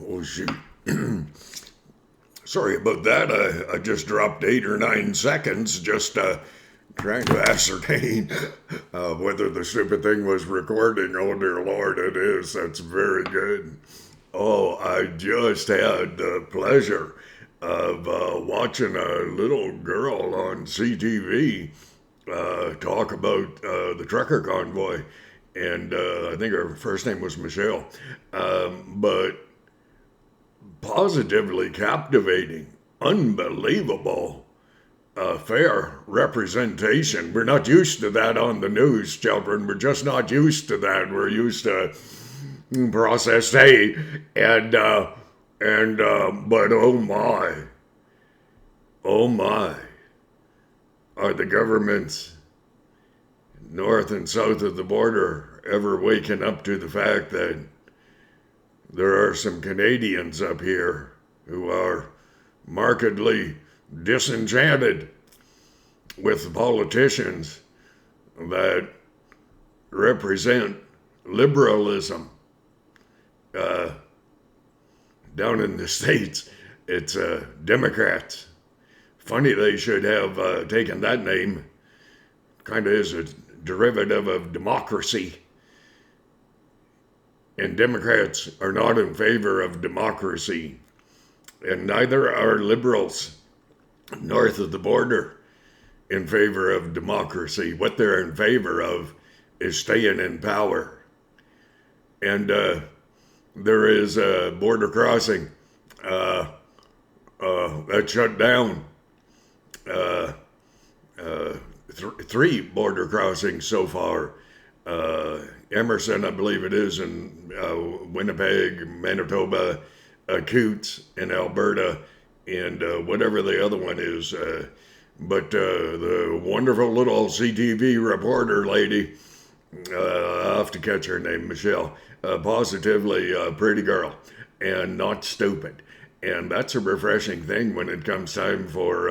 Oh, shoot. Sorry about that. I just dropped 8 or 9 seconds just trying to ascertain whether the stupid thing was recording. Oh, dear Lord, it is. That's very good. Oh, I just had the pleasure of watching a little girl on CTV talk about the trucker convoy. And I think her first name was Michelle. But positively captivating, unbelievable, fair representation. We're not used to that on the news, children. We're just not used to that. We're used to processed hay but oh my, are the governments north and south of the border ever waking up to the fact that there are some Canadians up here who are markedly disenchanted with the politicians that represent liberalism. Down in the States, it's Democrats. Funny they should have taken that name. Kind of is a derivative of democracy. And Democrats are not in favor of democracy. And neither are liberals north of the border in favor of democracy. What they're in favor of is staying in power. And there is a border crossing that shut down. Three border crossings so far. Emerson, I believe it is, in Winnipeg, Manitoba, Coutts in Alberta, and whatever the other one is. But the wonderful little CTV reporter lady, I'll have to catch her name, Michelle, positively a pretty girl and not stupid. And that's a refreshing thing when it comes time for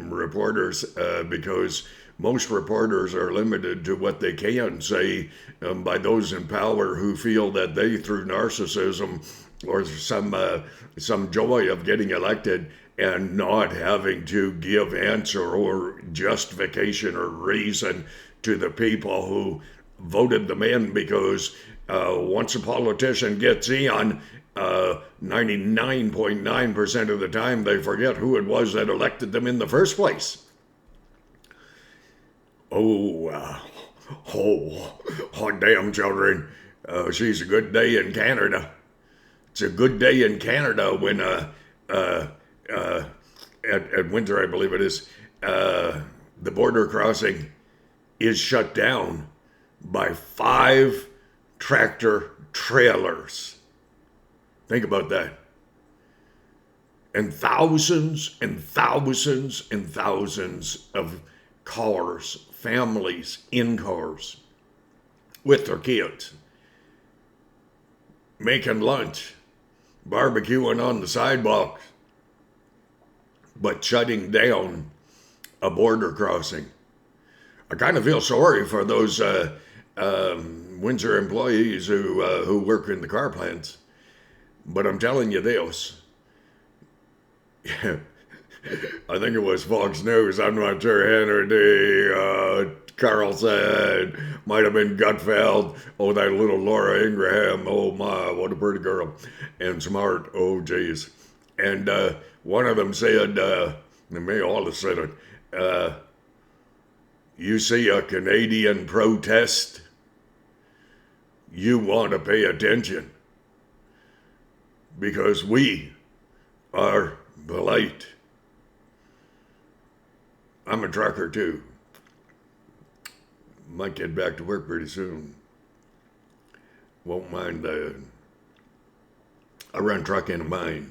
reporters, because most reporters are limited to what they can say by those in power who feel that they, through narcissism or some joy of getting elected and not having to give answer or justification or reason to the people who voted them in, because once a politician gets in, 99.9% of the time they forget who it was that elected them in the first place. Oh, damn, children. She's a good day in Canada. It's a good day in Canada when, at Windsor, I believe it is, the border crossing is shut down by 5 tractor trailers. Think about that. And thousands and thousands and thousands of cars, families in cars with their kids, making lunch, barbecuing on the sidewalk, but shutting down a border crossing. I kind of feel sorry for those Windsor employees who work in the car plants. But I'm telling you this. I think it was Fox News. I'm not sure. Hannity, Carlson, might have been Gutfeld. Oh, that little Laura Ingraham. Oh, my, what a pretty girl. And smart. Oh, geez. And one of them said, they may all have said it, you see a Canadian protest, you want to pay attention, because we are polite. I'm a trucker too. Might get back to work pretty soon. Won't mind I run truck in a mine.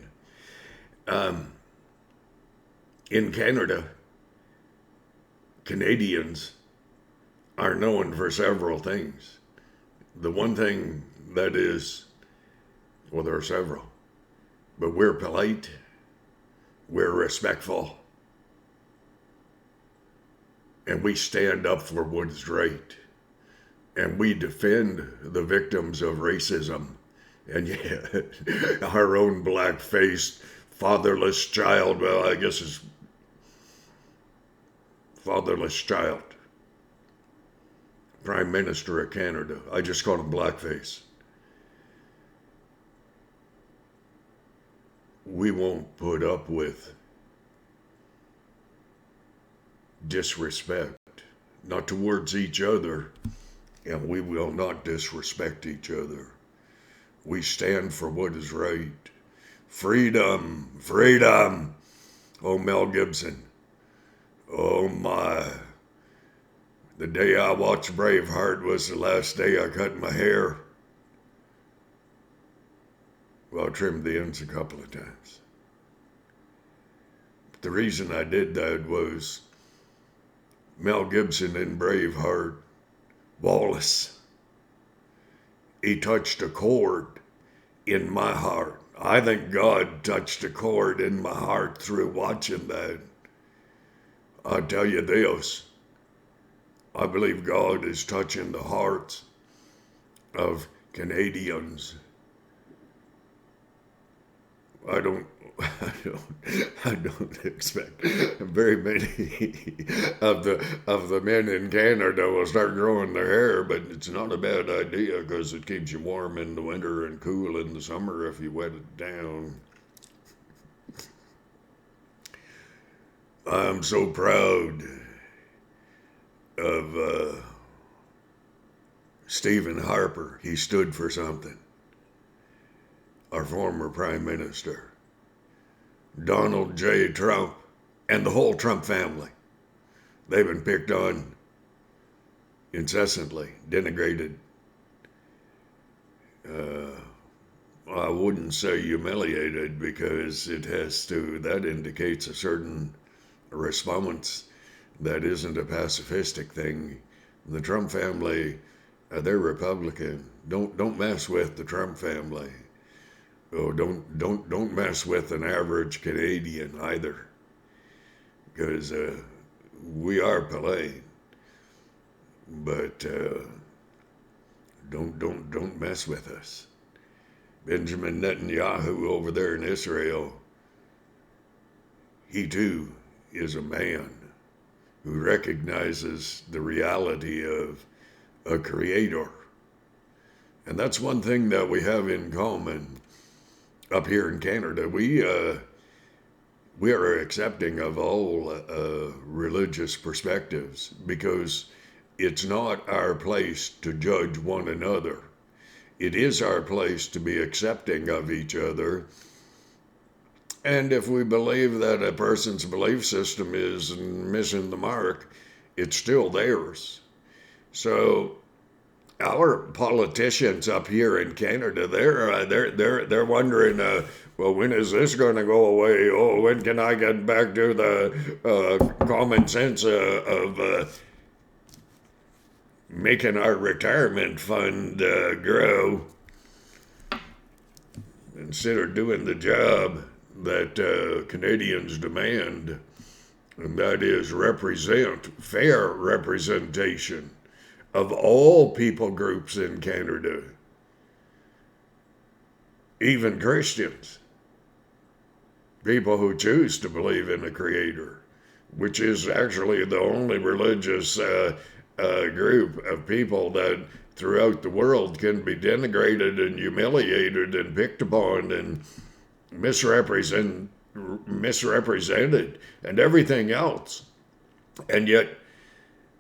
In Canada, Canadians are known for several things. The one thing that is, well, there are several, but we're polite, we're respectful, and we stand up for what's right, and we defend the victims of racism And yeah, our own black-faced, fatherless child, well, I guess it's fatherless child, Prime Minister of Canada. I just call him blackface. We won't put up with disrespect, not towards each other, and we will not disrespect each other. We stand for what is right. Freedom, freedom. Oh, Mel Gibson. Oh, my. The day I watched Braveheart was the last day I cut my hair. Well, I trimmed the ends a couple of times. But the reason I did that was Mel Gibson in Braveheart, Wallace. He touched a chord in my heart. I think God touched a chord in my heart through watching that. I'll tell you this. I believe God is touching the hearts of Canadians. I don't expect very many of the men in Canada will start growing their hair, but it's not a bad idea because it keeps you warm in the winter and cool in the summer if you wet it down. I'm so proud of Stephen Harper. He stood for something. Our former Prime Minister, Donald J. Trump, and the whole Trump family. They've been picked on incessantly, denigrated. I wouldn't say humiliated because that indicates a certain response that isn't a pacifistic thing. The Trump family, they're Republican. Don't mess with the Trump family. Oh, don't mess with an average Canadian either, because we are polite. But don't mess with us. Benjamin Netanyahu over there in Israel, he too is a man who recognizes the reality of a creator. And that's one thing that we have in common up here in Canada. We are accepting of all religious perspectives because it's not our place to judge one another. It is our place to be accepting of each other. And if we believe that a person's belief system is missing the mark, it's still theirs. So our politicians up here in Canada, they're wondering, well, when is this going to go away? Oh, when can I get back to the common sense of making our retirement fund grow instead of doing the job that Canadians demand, and that is fair representation of all people groups in Canada, even Christians, people who choose to believe in a creator, which is actually the only religious group of people that throughout the world can be denigrated and humiliated and picked upon and misrepresented and everything else. And yet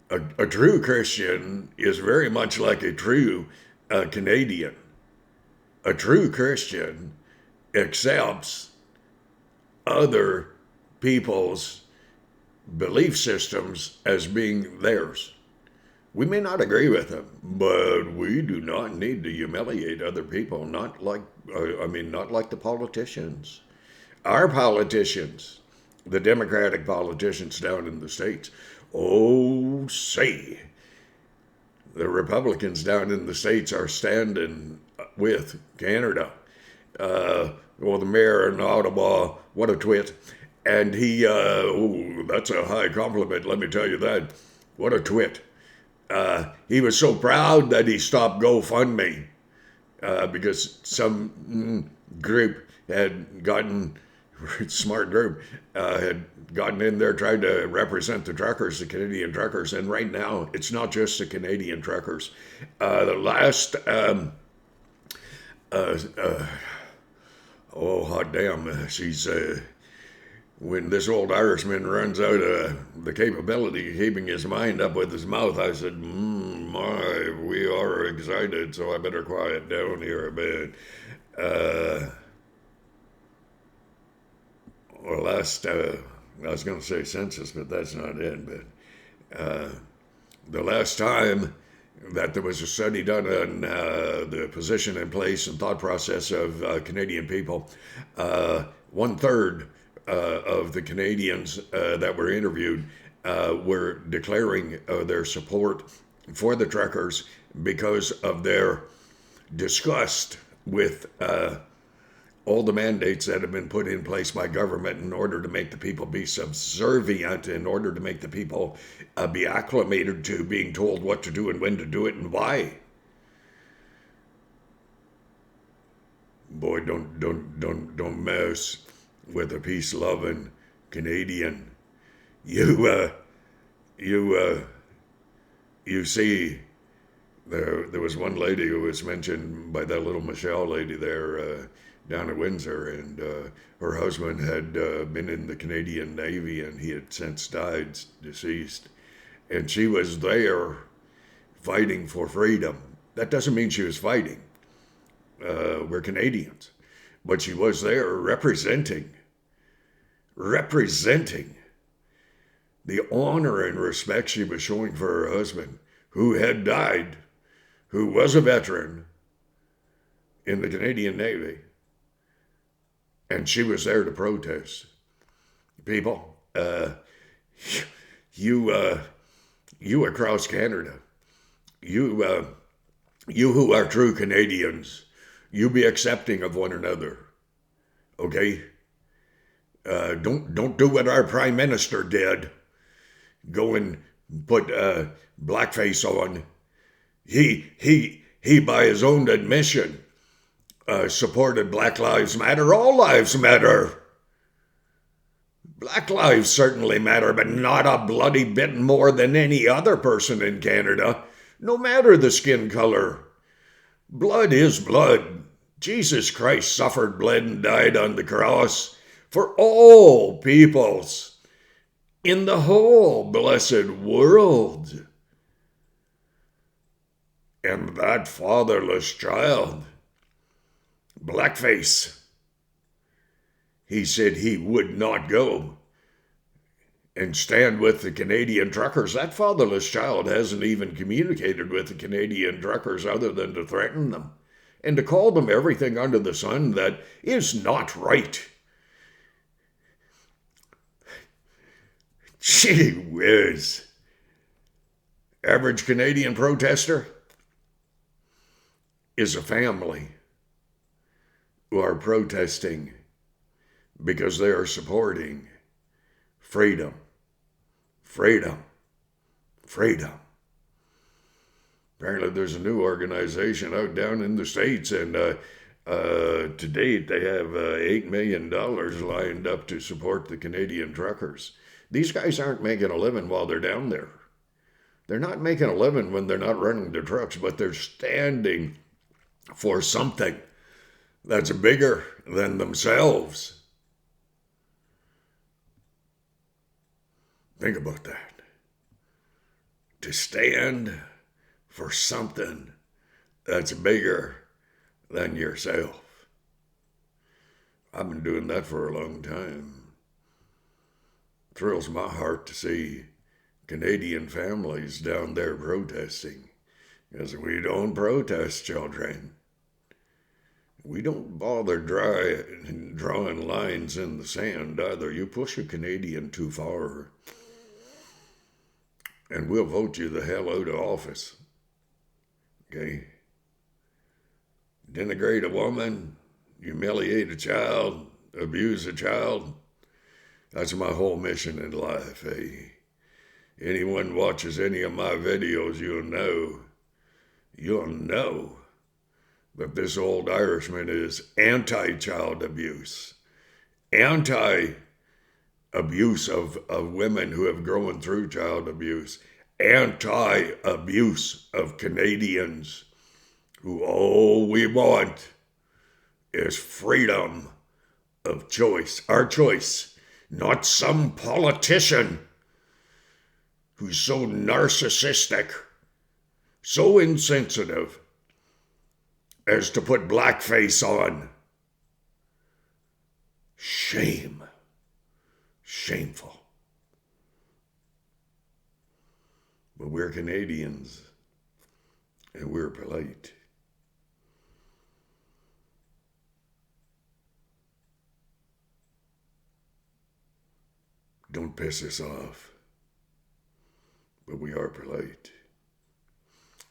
a true Christian is very much like a true Canadian. A true Christian accepts other people's belief systems as being theirs. We may not agree with them, but we do not need to humiliate other people, not like the politicians. Our politicians, the Democratic politicians down in the States, say the Republicans down in the States are standing with Canada. The mayor in Ottawa, what a twit. And he, that's a high compliment, let me tell you that. What a twit. He was so proud that he stopped GoFundMe. because some group had gotten, smart group, had gotten in there trying to represent the truckers, the Canadian truckers. And right now, it's not just the Canadian truckers. The last, oh, hot damn, she's, when this old Irishman runs out of the capability of keeping his mind up with his mouth, I said, my, we are excited, so I better quiet down here a bit. Well, last, I was going to say census, but that's not it. But the last time that there was a study done on the position and place and thought process of Canadian people, 1/3 of the Canadians that were interviewed were declaring their support for the truckers because of their disgust with all the mandates that have been put in place by government in order to make the people be subservient, in order to make the people be acclimated to being told what to do and when to do it and why. Boy, don't mess with a peace-loving Canadian. You see, there was one lady who was mentioned by that little Michelle lady there down at Windsor, and her husband had been in the Canadian Navy, and he had since died, deceased. And she was there fighting for freedom. That doesn't mean she was fighting. We're Canadians. But she was there representing the honor and respect she was showing for her husband, who had died, who was a veteran in the Canadian Navy. And she was there to protest. People, you across Canada, you who are true Canadians, you be accepting of one another, okay? Don't do what our Prime Minister did. Go and put blackface on. He by his own admission supported Black Lives Matter. All lives matter. Black lives certainly matter, but not a bloody bit more than any other person in Canada, no matter the skin color. Blood is blood. Jesus Christ suffered, bled, and died on the cross for all peoples in the whole blessed world. And that fatherless child, blackface, he said he would not go and stand with the Canadian truckers. That fatherless child hasn't even communicated with the Canadian truckers other than to threaten them and to call them everything under the sun that is not right. Gee whiz. Average Canadian protester is a family who are protesting because they are supporting freedom, freedom, freedom. Apparently there's a new organization out down in the States, and to date they have $8 million lined up to support the Canadian truckers. These guys aren't making a living while they're down there. They're not making a living when they're not running their trucks, but they're standing for something that's bigger than themselves. Think about that. To stand for something that's bigger than yourself. I've been doing that for a long time. Thrills my heart to see Canadian families down there protesting, because we don't protest, children. We don't bother drawing lines in the sand either. You push a Canadian too far, and we'll vote you the hell out of office. Okay? Denigrate a woman, humiliate a child, abuse a child. That's my whole mission in life. Hey, anyone watches any of my videos, you'll know that this old Irishman is anti-child abuse, anti-abuse of women who have grown through child abuse, anti-abuse of Canadians who all we want is freedom of choice, our choice, not some politician who's so narcissistic, so insensitive as to put blackface on. Shame. Shameful. But we're Canadians, and we're polite. Don't piss us off. But we are polite.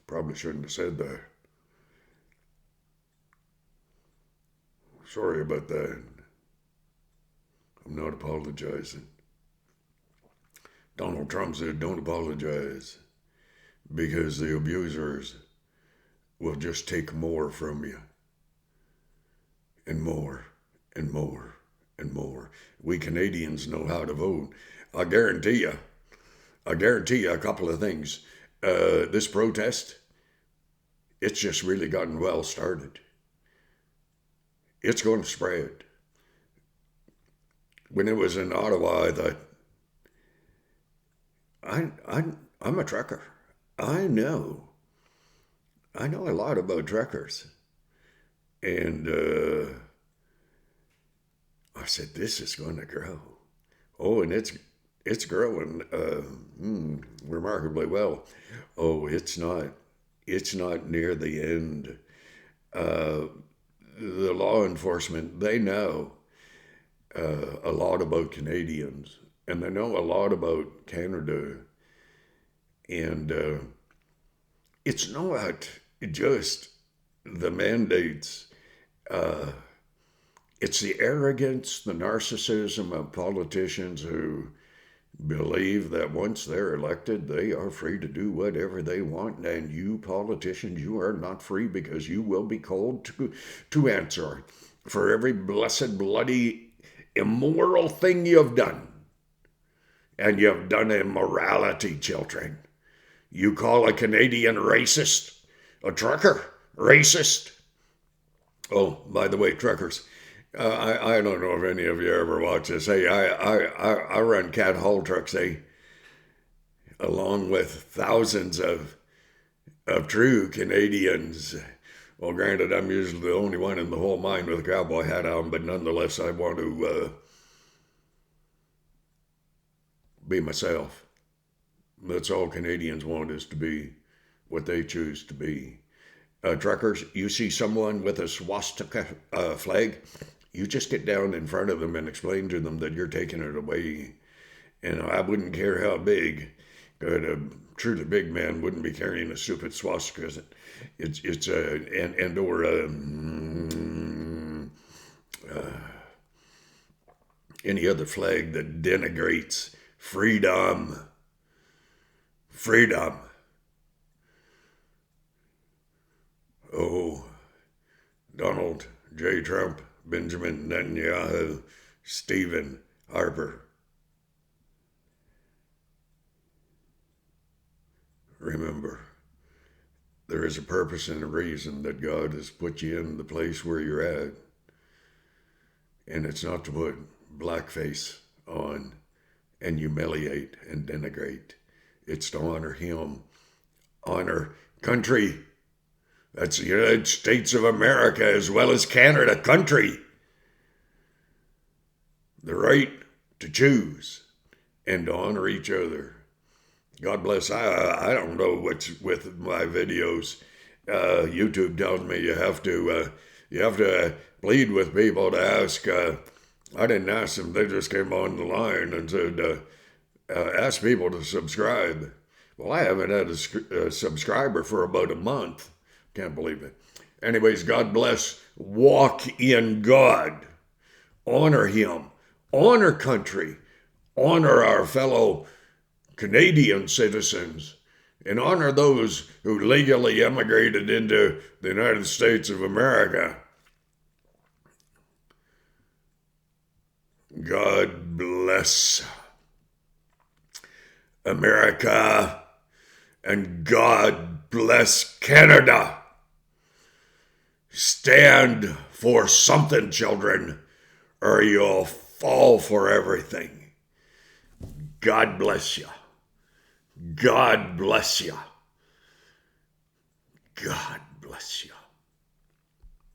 Probably shouldn't have said that. Sorry about that. I'm not apologizing. Donald Trump said, don't apologize, because the abusers will just take more from you. And more, and more, and more. We Canadians know how to vote. I guarantee you a couple of things. This protest, it's just really gotten well started. It's going to spread. When it was in Ottawa, I thought, I'm a trucker. I know a lot about truckers. And I said, this is going to grow. Oh, and it's growing remarkably well. Oh, it's not near the end. The law enforcement, they know a lot about Canadians, and they know a lot about Canada. And it's not just the mandates. It's the arrogance, the narcissism of politicians who believe that once they're elected, they are free to do whatever they want. And you politicians, you are not free, because you will be called to answer for every blessed, bloody, immoral thing you've done. And you've done immorality, children. You call a Canadian racist, a trucker racist. Oh, by the way, truckers, I don't know if any of you ever watch this. Hey, I run cat haul trucks, along with thousands of true Canadians. Well, granted, I'm usually the only one in the whole mine with a cowboy hat on, but nonetheless, I want to be myself. That's all Canadians want, is to be what they choose to be. Truckers, you see someone with a swastika flag, you just get down in front of them and explain to them that you're taking it away. And I wouldn't care how big, but a truly big man wouldn't be carrying a stupid swastika. It's any other flag that denigrates freedom. Freedom. Oh, Donald J. Trump, Benjamin Netanyahu, Stephen Harper. Remember, there is a purpose and a reason that God has put you in the place where you're at. And it's not to put blackface on and humiliate and denigrate. It's to honor him, honor country. That's the United States of America as well as Canada, country. The right to choose and to honor each other. God bless. I don't know what's with my videos. YouTube tells me you have to plead with people to ask. I didn't ask them. They just came on the line and said, ask people to subscribe. Well, I haven't had a subscriber for about a month. Can't believe it. Anyways, God bless. Walk in God. Honor him. Honor country. Honor our fellow Canadian citizens. and honor those who legally immigrated into the United States of America. God bless America, and God bless Canada. Stand for something, children, or you'll fall for everything. God bless you. God bless you. God bless you.